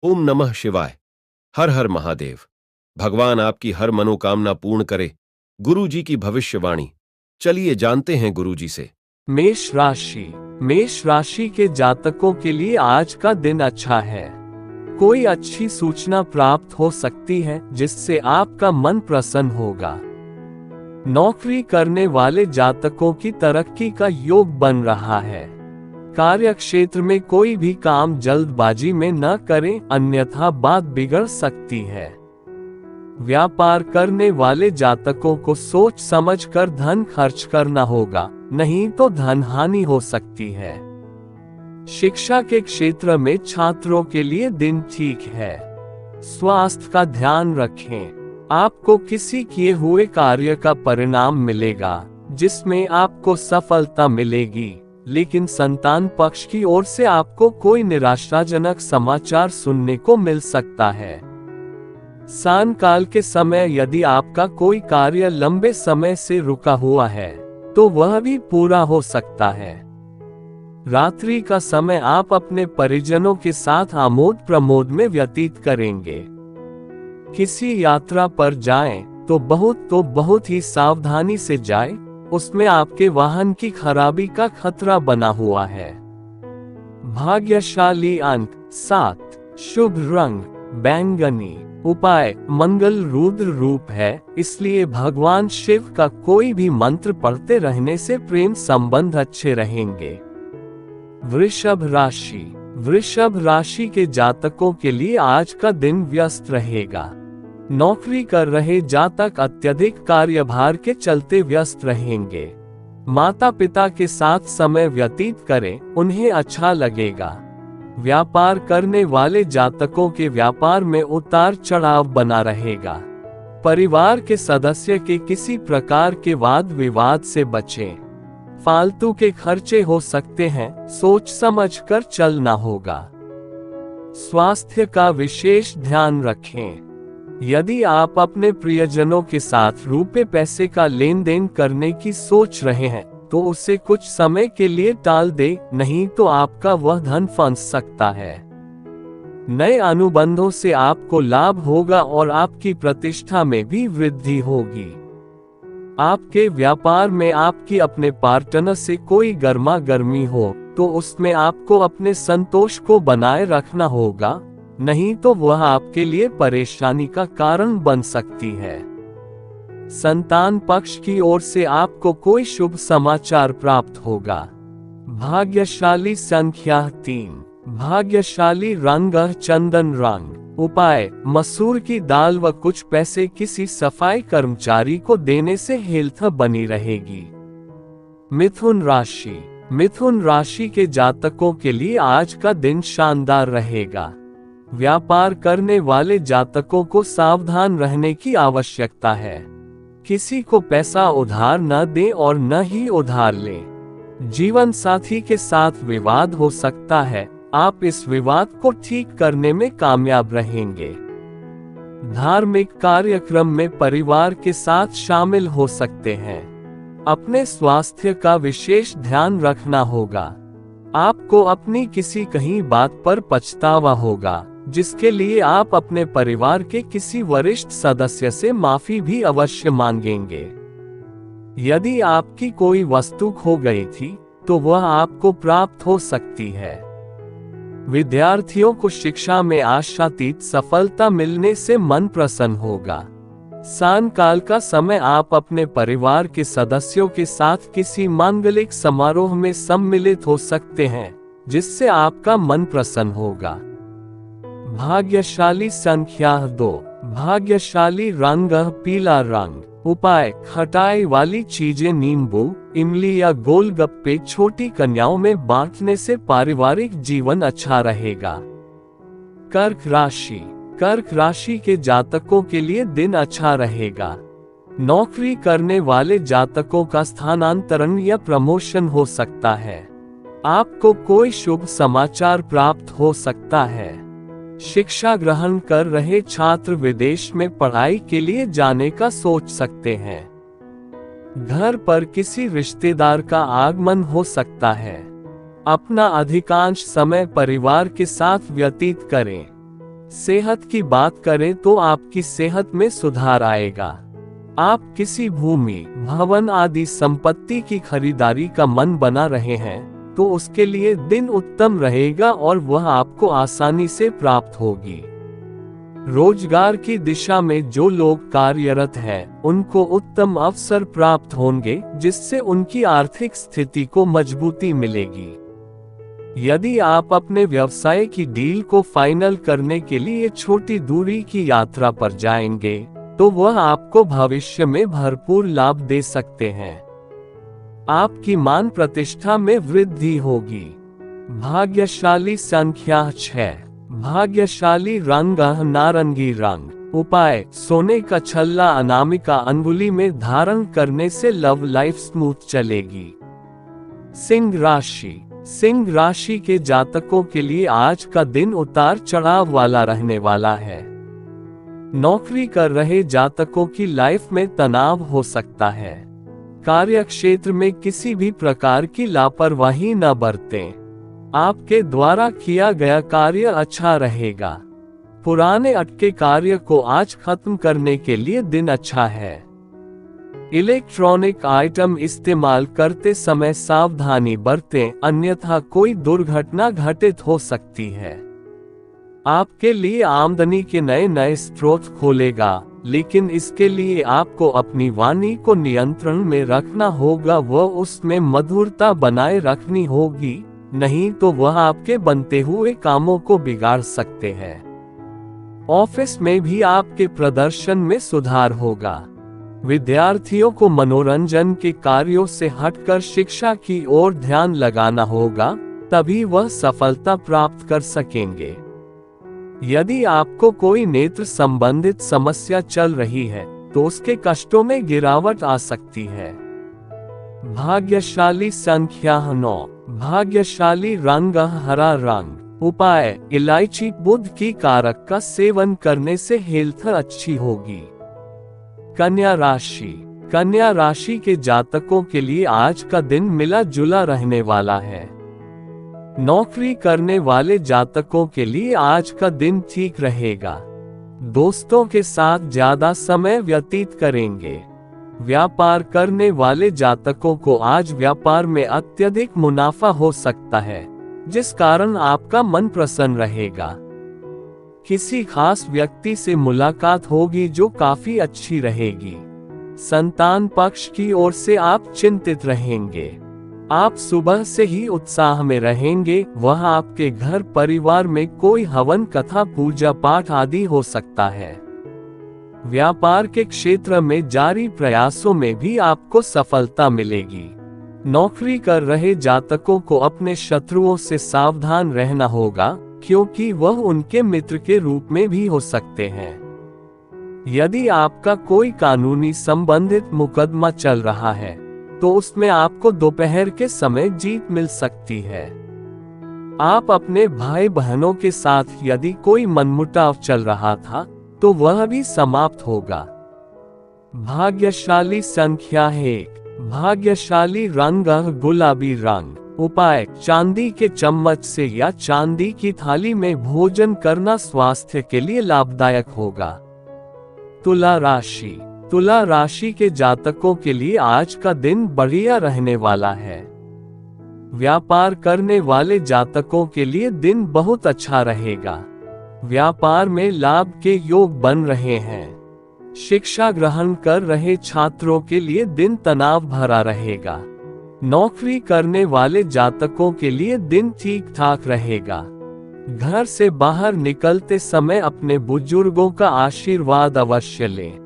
ओम नमः शिवाय। हर हर महादेव। भगवान आपकी हर मनोकामना पूर्ण करे। गुरु जी की भविष्यवाणी। चलिए जानते हैं गुरु जी से। मेष राशि के जातकों के लिए आज का दिन अच्छा है। कोई अच्छी सूचना प्राप्त हो सकती है जिससे आपका मन प्रसन्न होगा। नौकरी करने वाले जातकों की तरक्की का योग बन रहा है। कार्य क्षेत्र में कोई भी काम जल्दबाजी में न करें, अन्यथा बात बिगड़ सकती है। व्यापार करने वाले जातकों को सोच समझकर धन खर्च करना होगा, नहीं तो धन हानि हो सकती है। शिक्षा के क्षेत्र में छात्रों के लिए दिन ठीक है। स्वास्थ्य का ध्यान रखें। आपको किसी किए हुए कार्य का परिणाम मिलेगा जिसमें आपको सफलता मिलेगी, लेकिन संतान पक्ष की ओर से आपको कोई निराशाजनक समाचार सुनने को मिल सकता है। सायंकाल के समय यदि आपका कोई कार्य लंबे समय से रुका हुआ है तो वह भी पूरा हो सकता है। रात्रि का समय आप अपने परिजनों के साथ आमोद प्रमोद में व्यतीत करेंगे। किसी यात्रा पर जाएं तो बहुत ही सावधानी से जाएं, उसमें आपके वाहन की खराबी का खतरा बना हुआ है। भाग्यशाली अंक 7, शुभ रंग बैंगनी, उपाय मंगल रुद्र रूप है, इसलिए भगवान शिव का कोई भी मंत्र पढ़ते रहने से प्रेम संबंध अच्छे रहेंगे। वृषभ राशि के जातकों के लिए आज का दिन व्यस्त रहेगा। नौकरी कर रहे जातक अत्यधिक कार्यभार के चलते व्यस्त रहेंगे। माता पिता के साथ समय व्यतीत करें, उन्हें अच्छा लगेगा। व्यापार करने वाले जातकों के व्यापार में उतार चढ़ाव बना रहेगा। परिवार के सदस्य के किसी प्रकार के वाद विवाद से बचें। फालतू के खर्चे हो सकते हैं, सोच समझकर चलना होगा। स्वास्थ्य का विशेष ध्यान रखें। यदि आप अपने प्रियजनों के साथ रुपए पैसे का लेन देन करने की सोच रहे हैं तो उसे कुछ समय के लिए टाल दें, नहीं तो आपका वह धन फंस सकता है। नए अनुबंधों से आपको लाभ होगा और आपकी प्रतिष्ठा में भी वृद्धि होगी। आपके व्यापार में आपकी अपने पार्टनर से कोई गर्मा गर्मी हो तो उसमें आपको अपने संतोष को बनाए रखना होगा, नहीं तो वह आपके लिए परेशानी का कारण बन सकती है। संतान पक्ष की ओर से आपको कोई शुभ समाचार प्राप्त होगा। भाग्यशाली संख्या 3, भाग्यशाली रंग चंदन रंग, उपाय मसूर की दाल व कुछ पैसे किसी सफाई कर्मचारी को देने से हेल्थ बनी रहेगी। मिथुन राशि के जातकों के लिए आज का दिन शानदार रहेगा। व्यापार करने वाले जातकों को सावधान रहने की आवश्यकता है। किसी को पैसा उधार न दें और न ही उधार लें। जीवन साथी के साथ विवाद हो सकता है, आप इस विवाद को ठीक करने में कामयाब रहेंगे। धार्मिक कार्यक्रम में परिवार के साथ शामिल हो सकते हैं। अपने स्वास्थ्य का विशेष ध्यान रखना होगा। आपको अपनी किसी कहीं बात पर पछतावा होगा, जिसके लिए आप अपने परिवार के किसी वरिष्ठ सदस्य से माफी भी अवश्य मांगेंगे। यदि आपकी कोई वस्तु खो गई थी तो वह आपको प्राप्त हो सकती है। विद्यार्थियों को शिक्षा में आशातीत सफलता मिलने से मन प्रसन्न होगा। सायंकाल का समय आप अपने परिवार के सदस्यों के साथ किसी मांगलिक समारोह में सम्मिलित हो सकते हैं, जिससे आपका मन प्रसन्न होगा। भाग्यशाली संख्या 2, भाग्यशाली रंग पीला रंग, उपाय खटाई वाली चीजें नींबू, इमली या गोलगप्पे छोटी कन्याओं में बांटने से पारिवारिक जीवन अच्छा रहेगा। कर्क राशि के जातकों के लिए दिन अच्छा रहेगा। नौकरी करने वाले जातकों का स्थानांतरण या प्रमोशन हो सकता है। आपको कोई शुभ समाचार प्राप्त हो सकता है। शिक्षा ग्रहण कर रहे छात्र विदेश में पढ़ाई के लिए जाने का सोच सकते हैं। घर पर किसी रिश्तेदार का आगमन हो सकता है। अपना अधिकांश समय परिवार के साथ व्यतीत करें। सेहत की बात करें तो आपकी सेहत में सुधार आएगा। आप किसी भूमि, भवन आदि संपत्ति की खरीदारी का मन बना रहे हैं तो उसके लिए दिन उत्तम रहेगा और वह आपको आसानी से प्राप्त होगी। रोजगार की दिशा में जो लोग कार्यरत हैं, उनको उत्तम अवसर प्राप्त होंगे जिससे उनकी आर्थिक स्थिति को मजबूती मिलेगी। यदि आप अपने व्यवसाय की डील को फाइनल करने के लिए छोटी दूरी की यात्रा पर जाएंगे तो वह आपको भविष्य में भरपूर लाभ दे सकते हैं। आपकी मान प्रतिष्ठा में वृद्धि होगी। भाग्यशाली संख्या 6, भाग्यशाली रंग नारंगी रंग। उपाय, सोने का छल्ला अनामिका अंगुली में धारण करने से लव लाइफ स्मूथ चलेगी। सिंह राशि, सिंह राशि के जातकों के लिए आज का दिन उतार चढ़ाव वाला रहने वाला है। नौकरी कर रहे जातकों की लाइफ में तनाव हो सकता है। कार्य क्षेत्र में किसी भी प्रकार की लापरवाही न बरतें। आपके द्वारा किया गया कार्य अच्छा रहेगा। पुराने अटके कार्य को आज खत्म करने के लिए दिन अच्छा है। इलेक्ट्रॉनिक आइटम इस्तेमाल करते समय सावधानी बरतें, अन्यथा कोई दुर्घटना घटित हो सकती है। आपके लिए आमदनी के नए नए स्रोत खोलेगा, लेकिन इसके लिए आपको अपनी वाणी को नियंत्रण में रखना होगा व उसमें मधुरता बनाए रखनी होगी, नहीं तो वह आपके बनते हुए कामों को बिगाड़ सकते हैं। ऑफिस में भी आपके प्रदर्शन में सुधार होगा। विद्यार्थियों को मनोरंजन के कार्यों से हटकर शिक्षा की ओर ध्यान लगाना होगा, तभी वह सफलता प्राप्त कर सकेंगे। यदि आपको कोई नेत्र संबंधित समस्या चल रही है तो उसके कष्टों में गिरावट आ सकती है। भाग्यशाली संख्या 9, भाग्यशाली रंग हरा रंग। उपाय, इलायची बुध की कारक का सेवन करने से हेल्थ अच्छी होगी। कन्या राशि, कन्या राशि के जातकों के लिए आज का दिन मिला जुला रहने वाला है। नौकरी करने वाले जातकों के लिए आज का दिन ठीक रहेगा। दोस्तों के साथ ज्यादा समय व्यतीत करेंगे। व्यापार करने वाले जातकों को आज व्यापार में अत्यधिक मुनाफा हो सकता है, जिस कारण आपका मन प्रसन्न रहेगा। किसी खास व्यक्ति से मुलाकात होगी जो काफी अच्छी रहेगी। संतान पक्ष की ओर से आप चिंतित रहेंगे। आप सुबह से ही उत्साह में रहेंगे। वह आपके घर परिवार में कोई हवन कथा पूजा पाठ आदि हो सकता है। व्यापार के क्षेत्र में जारी प्रयासों में भी आपको सफलता मिलेगी। नौकरी कर रहे जातकों को अपने शत्रुओं से सावधान रहना होगा, क्योंकि वह उनके मित्र के रूप में भी हो सकते हैं। यदि आपका कोई कानूनी संबंधित मुकदमा चल रहा है तो उसमें आपको दोपहर के समय जीत मिल सकती है। आप अपने भाई बहनों के साथ यदि कोई मनमुटाव चल रहा था तो वह भी समाप्त होगा। भाग्यशाली संख्या 1, भाग्यशाली रंग गुलाबी रंग। उपाय, चांदी के चम्मच से या चांदी की थाली में भोजन करना स्वास्थ्य के लिए लाभदायक होगा। तुला राशि, तुला राशि के जातकों के लिए आज का दिन बढ़िया रहने वाला है। व्यापार करने वाले जातकों के लिए दिन बहुत अच्छा रहेगा। व्यापार में लाभ के योग बन रहे हैं। शिक्षा ग्रहण कर रहे छात्रों के लिए दिन तनाव भरा रहेगा। नौकरी करने वाले जातकों के लिए दिन ठीक ठाक रहेगा। घर से बाहर निकलते समय अपने बुजुर्गों का आशीर्वाद अवश्य लें।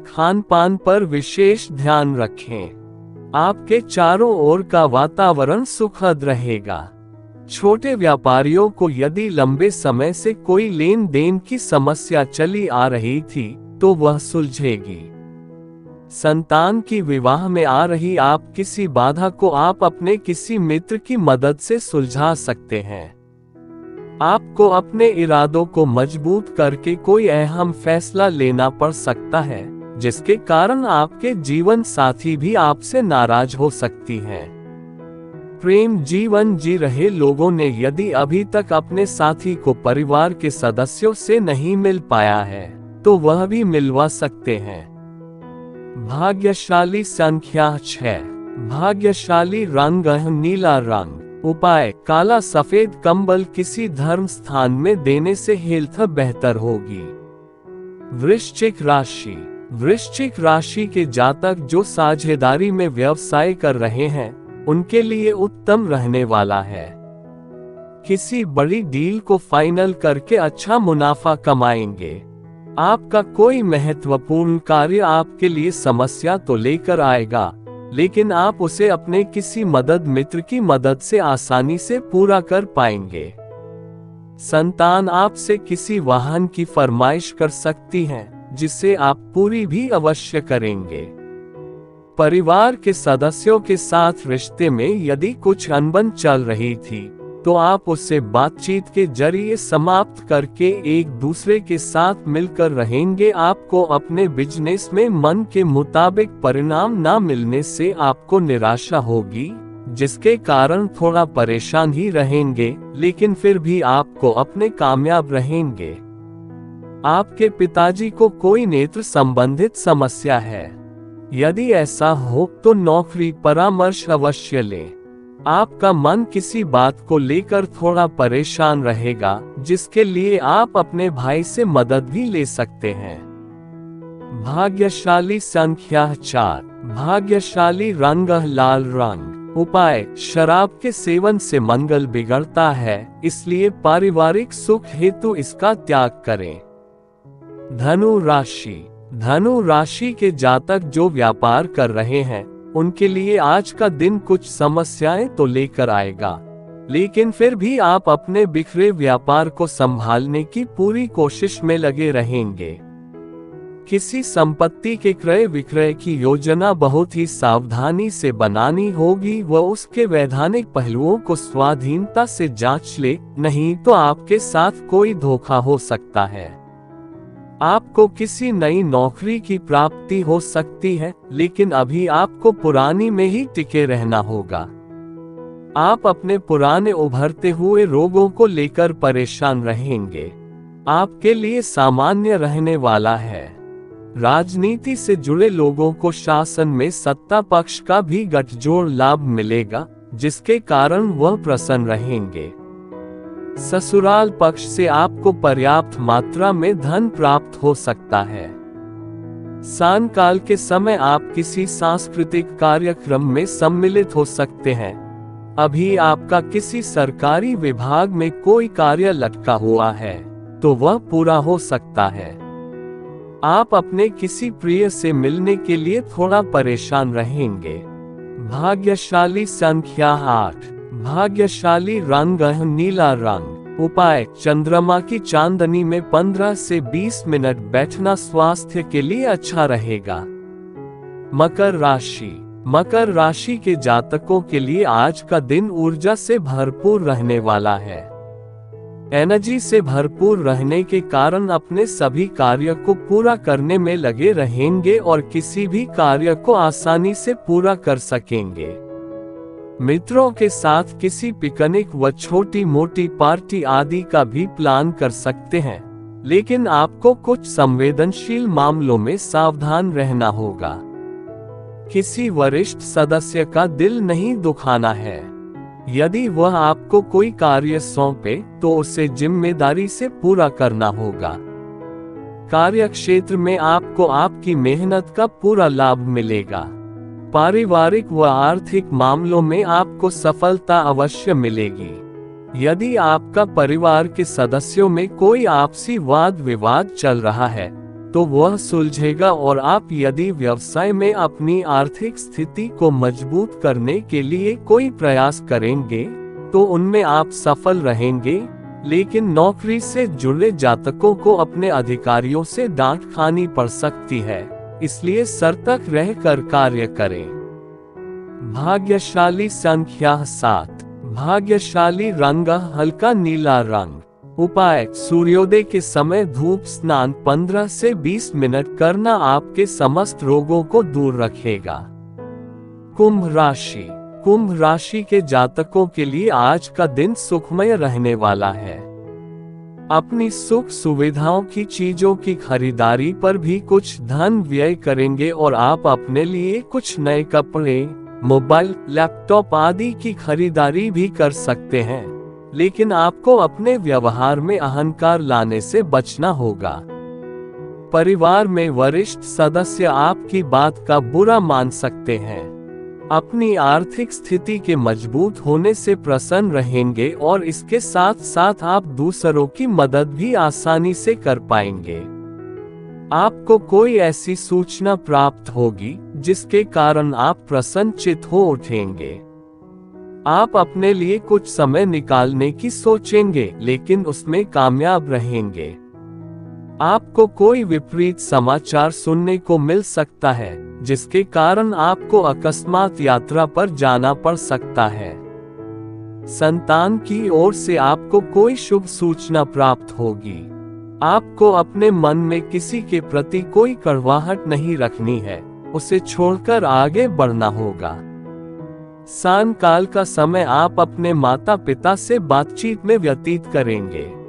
खान पान पर विशेष ध्यान रखें। आपके चारों ओर का वातावरण सुखद रहेगा। छोटे व्यापारियों को यदि लंबे समय से कोई लेन देन की समस्या चली आ रही थी तो वह सुलझेगी। संतान की विवाह में आ रही आप किसी बाधा को आप अपने किसी मित्र की मदद से सुलझा सकते हैं। आपको अपने इरादों को मजबूत करके कोई अहम फैसला लेना पड़ सकता है, जिसके कारण आपके जीवन साथी भी आपसे नाराज हो सकती हैं। प्रेम जीवन जी रहे लोगों ने यदि अभी तक अपने साथी को परिवार के सदस्यों से नहीं मिल पाया है तो वह भी मिलवा सकते हैं। भाग्यशाली संख्या 6। भाग्यशाली रंग नीला रंग। उपाय, काला सफेद कंबल किसी धर्म स्थान में देने से हेल्थ बेहतर होगी। वृश्चिक राशि। वृश्चिक राशि के जातक जो साझेदारी में व्यवसाय कर रहे हैं उनके लिए उत्तम रहने वाला है। किसी बड़ी डील को फाइनल करके अच्छा मुनाफा कमाएंगे। आपका कोई महत्वपूर्ण कार्य आपके लिए समस्या तो लेकर आएगा, लेकिन आप उसे अपने किसी मदद मित्र की मदद से आसानी से पूरा कर पाएंगे। संतान आपसे किसी वाहन की फरमाइश कर सकती हैं, जिसे आप पूरी भी अवश्य करेंगे। परिवार के सदस्यों के साथ रिश्ते में यदि कुछ अनबन चल रही थी तो आप उसे बातचीत के जरिए समाप्त करके एक दूसरे के साथ मिलकर रहेंगे। आपको अपने बिजनेस में मन के मुताबिक परिणाम न मिलने से आपको निराशा होगी, जिसके कारण थोड़ा परेशान ही रहेंगे, लेकिन फिर भी आपको अपने कामयाब रहेंगे। आपके पिताजी को कोई नेत्र संबंधित समस्या है। यदि ऐसा हो तो नौकरी परामर्श अवश्य लें। आपका मन किसी बात को लेकर थोड़ा परेशान रहेगा, जिसके लिए आप अपने भाई से मदद भी ले सकते हैं। भाग्यशाली संख्या 4। भाग्यशाली रंग लाल रंग। उपाय, शराब के सेवन से मंगल बिगड़ता है, इसलिए पारिवारिक सुख हेतु इसका त्याग करें। धनु राशि। धनु राशि के जातक जो व्यापार कर रहे हैं उनके लिए आज का दिन कुछ समस्याएं तो लेकर आएगा, लेकिन फिर भी आप अपने बिखरे व्यापार को संभालने की पूरी कोशिश में लगे रहेंगे। किसी संपत्ति के क्रय विक्रय की योजना बहुत ही सावधानी से बनानी होगी व उसके वैधानिक पहलुओं को स्वाधीनता से जांच ले, नहीं तो आपके साथ कोई धोखा हो सकता है। आपको किसी नई नौकरी की प्राप्ति हो सकती है, लेकिन अभी आपको पुरानी में ही टिके रहना होगा। आप अपने पुराने उभरते हुए रोगों को लेकर परेशान रहेंगे। आपके लिए सामान्य रहने वाला है। राजनीति से जुड़े लोगों को शासन में सत्ता पक्ष का भी गठजोड़ लाभ मिलेगा, जिसके कारण वह प्रसन्न रहेंगे। ससुराल पक्ष से आपको पर्याप्त मात्रा में धन प्राप्त हो सकता है। सायंकाल के समय आप किसी सांस्कृतिक कार्यक्रम में सम्मिलित हो सकते हैं। अभी आपका किसी सरकारी विभाग में कोई कार्य लटका हुआ है तो वह पूरा हो सकता है। आप अपने किसी प्रिय से मिलने के लिए थोड़ा परेशान रहेंगे। भाग्यशाली संख्या 8। भाग्यशाली रंग नीला रंग। उपाय, चंद्रमा की चांदनी में 15 से 20 मिनट बैठना स्वास्थ्य के लिए अच्छा रहेगा। मकर राशि। मकर राशि के जातकों के लिए आज का दिन ऊर्जा से भरपूर रहने वाला है। एनर्जी से भरपूर रहने के कारण अपने सभी कार्य को पूरा करने में लगे रहेंगे और किसी भी कार्य को आसानी से पूरा कर सकेंगे। मित्रों के साथ किसी पिकनिक व छोटी मोटी पार्टी आदि का भी प्लान कर सकते हैं, लेकिन आपको कुछ संवेदनशील मामलों में सावधान रहना होगा। किसी वरिष्ठ सदस्य का दिल नहीं दुखाना है। यदि वह आपको कोई कार्य सौंपे तो उसे जिम्मेदारी से पूरा करना होगा। कार्य क्षेत्र में आपको आपकी मेहनत का पूरा लाभ मिलेगा। पारिवारिक व आर्थिक मामलों में आपको सफलता अवश्य मिलेगी। यदि आपका परिवार के सदस्यों में कोई आपसी वाद विवाद चल रहा है तो वह सुलझेगा और आप यदि व्यवसाय में अपनी आर्थिक स्थिति को मजबूत करने के लिए कोई प्रयास करेंगे तो उनमें आप सफल रहेंगे, लेकिन नौकरी से जुड़े जातकों को अपने अधिकारियों से डांट खानी पड़ सकती है, इसलिए सतर्क रहकर कार्य करें। भाग्यशाली संख्या 7। भाग्यशाली रंग हल्का नीला रंग। उपाय, सूर्योदय के समय धूप स्नान 15 से 20 मिनट करना आपके समस्त रोगों को दूर रखेगा। कुंभ राशि। कुंभ राशि के जातकों के लिए आज का दिन सुखमय रहने वाला है। अपनी सुख सुविधाओं की चीजों की खरीदारी पर भी कुछ धन व्यय करेंगे और आप अपने लिए कुछ नए कपड़े, मोबाइल, लैपटॉप आदि की खरीदारी भी कर सकते हैं, लेकिन आपको अपने व्यवहार में अहंकार लाने से बचना होगा। परिवार में वरिष्ठ सदस्य आपकी बात का बुरा मान सकते हैं। अपनी आर्थिक स्थिति के मजबूत होने से प्रसन्न रहेंगे और इसके साथ साथ आप दूसरों की मदद भी आसानी से कर पाएंगे। आपको कोई ऐसी सूचना प्राप्त होगी जिसके कारण आप प्रसन्नचित्त हो उठेंगे। आप अपने लिए कुछ समय निकालने की सोचेंगे, लेकिन उसमें कामयाब रहेंगे। आपको कोई विपरीत समाचार सुनने को मिल सकता है, जिसके कारण आपको अकस्मात यात्रा पर जाना पड़ सकता है। संतान की ओर से आपको कोई शुभ सूचना प्राप्त होगी। आपको अपने मन में किसी के प्रति कोई कड़वाहट नहीं रखनी है, उसे छोड़कर आगे बढ़ना होगा। सायंकाल का समय आप अपने माता पिता से बातचीत में व्यतीत करेंगे।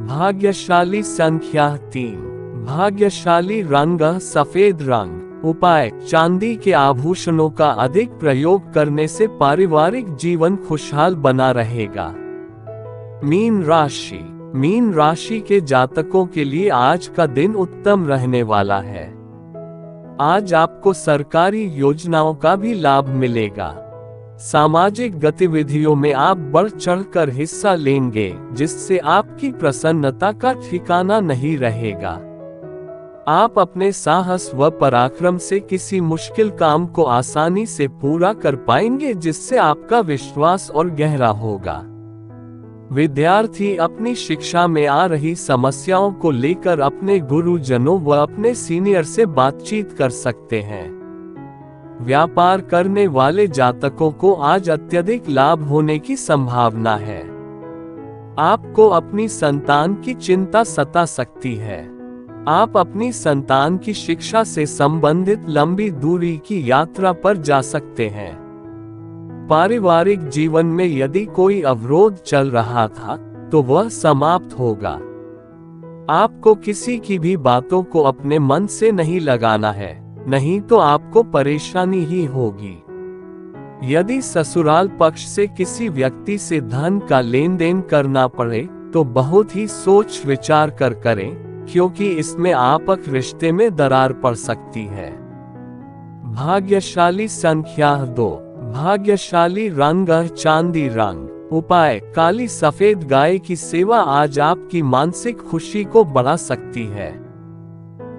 भाग्यशाली संख्या 3, भाग्यशाली रंग सफेद रंग। उपाय, चांदी के आभूषणों का अधिक प्रयोग करने से पारिवारिक जीवन खुशहाल बना रहेगा। मीन राशि, मीन राशि के जातकों के लिए आज का दिन उत्तम रहने वाला है। आज आपको सरकारी योजनाओं का भी लाभ मिलेगा। सामाजिक गतिविधियों में आप बढ़ चढ़कर हिस्सा लेंगे, जिससे आपकी प्रसन्नता का ठिकाना नहीं रहेगा। आप अपने साहस व पराक्रम से किसी मुश्किल काम को आसानी से पूरा कर पाएंगे, जिससे आपका विश्वास और गहरा होगा। विद्यार्थी अपनी शिक्षा में आ रही समस्याओं को लेकर अपने गुरुजनों व अपने सीनियर से बातचीत कर सकते हैं। व्यापार करने वाले जातकों को आज अत्यधिक लाभ होने की संभावना है। आपको अपनी संतान की चिंता सता सकती है। आप अपनी संतान की शिक्षा से संबंधित लंबी दूरी की यात्रा पर जा सकते हैं। पारिवारिक जीवन में यदि कोई अवरोध चल रहा था, तो वह समाप्त होगा। आपको किसी की भी बातों को अपने मन से नहीं लगाना है, नहीं तो आपको परेशानी ही होगी। यदि ससुराल पक्ष से किसी व्यक्ति से धन का लेन देन करना पड़े, तो बहुत ही सोच विचार कर करें, क्योंकि इसमें आपक रिश्ते में दरार पड़ सकती है। भाग्यशाली संख्या 2, भाग्यशाली रंग चांदी रंग। उपाय, काली सफेद गाय की सेवा आज आपकी मानसिक खुशी को बढ़ा सकती है।